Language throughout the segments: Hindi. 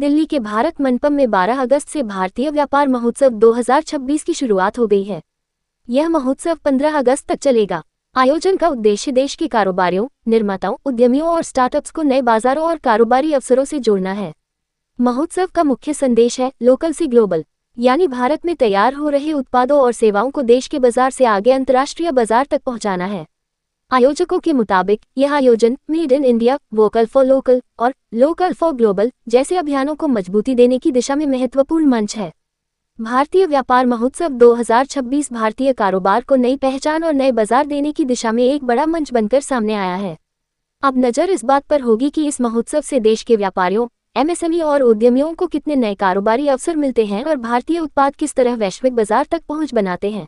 दिल्ली के भारत मंडपम में 12 अगस्त से भारतीय व्यापार महोत्सव 2026 की शुरुआत हो गई है। यह महोत्सव 15 अगस्त तक चलेगा। आयोजन का उद्देश्य देश के कारोबारियों, निर्माताओं, उद्यमियों और स्टार्टअप्स को नए बाजारों और कारोबारी अवसरों से जोड़ना है। महोत्सव का मुख्य संदेश है लोकल से ग्लोबल, यानी भारत में तैयार हो रहे उत्पादों और सेवाओं को देश के बाजार से आगे अंतर्राष्ट्रीय बाजार तक पहुंचाना है। आयोजकों के मुताबिक यह आयोजन made in India, vocal for local और लोकल फॉर ग्लोबल जैसे अभियानों को मजबूती देने की दिशा में महत्वपूर्ण मंच है। भारतीय व्यापार महोत्सव 2026 भारतीय कारोबार को नई पहचान और नए बाजार देने की दिशा में एक बड़ा मंच बनकर सामने आया है। अब नज़र इस बात पर होगी कि इस महोत्सव से देश के व्यापारियों, एमएसएमई और उद्यमियों को कितने नए कारोबारी अवसर मिलते हैं और भारतीय उत्पाद किस तरह वैश्विक बाजार तक पहुंच बनाते हैं।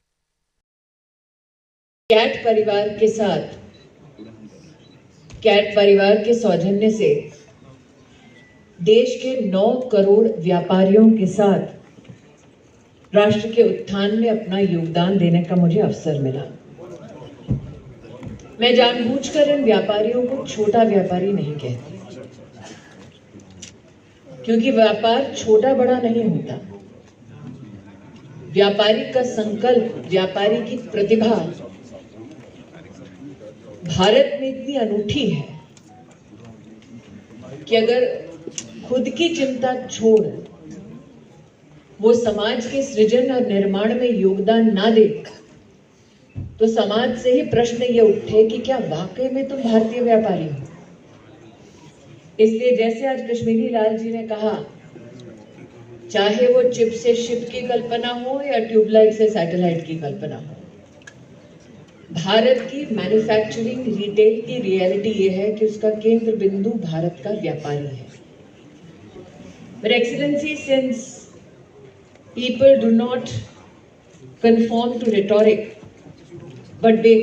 कैट परिवार के साथ, कैट परिवार के सौजन्य से देश के 9 करोड़ व्यापारियों के साथ राष्ट्र के उत्थान में अपना योगदान देने का मुझे अवसर मिला। मैं जानबूझकर इन व्यापारियों को छोटा व्यापारी नहीं कहती, क्योंकि व्यापार छोटा बड़ा नहीं होता। व्यापारी का संकल्प, व्यापारी की प्रतिभा भारत में इतनी अनूठी है कि अगर खुद की चिंता छोड़ वो समाज के सृजन और निर्माण में योगदान ना दे तो समाज से ही प्रश्न ये उठे कि क्या वाकई में तुम भारतीय व्यापारी हो। इसलिए जैसे आज कश्मीरी लाल जी ने कहा, चाहे वो चिप से शिप की कल्पना हो या ट्यूबलाइट से सैटेलाइट की कल्पना हो, भारत की मैन्युफैक्चरिंग रिटेल की रियलिटी ये है कि उसका केंद्र बिंदु भारत का व्यापारी है। But Excellency, since people do not conform to rhetoric, but they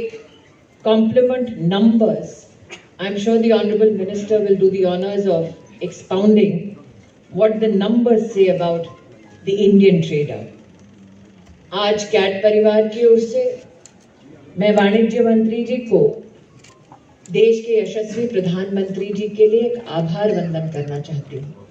complement numbers, I'm sure the Honorable Minister will do the honors of expounding what the numbers say about the Indian trader. आज कैट परिवार की ओर से मैं वाणिज्य मंत्री जी को देश के यशस्वी प्रधानमंत्री जी के लिए एक आभार वंदन करना चाहती हूँ।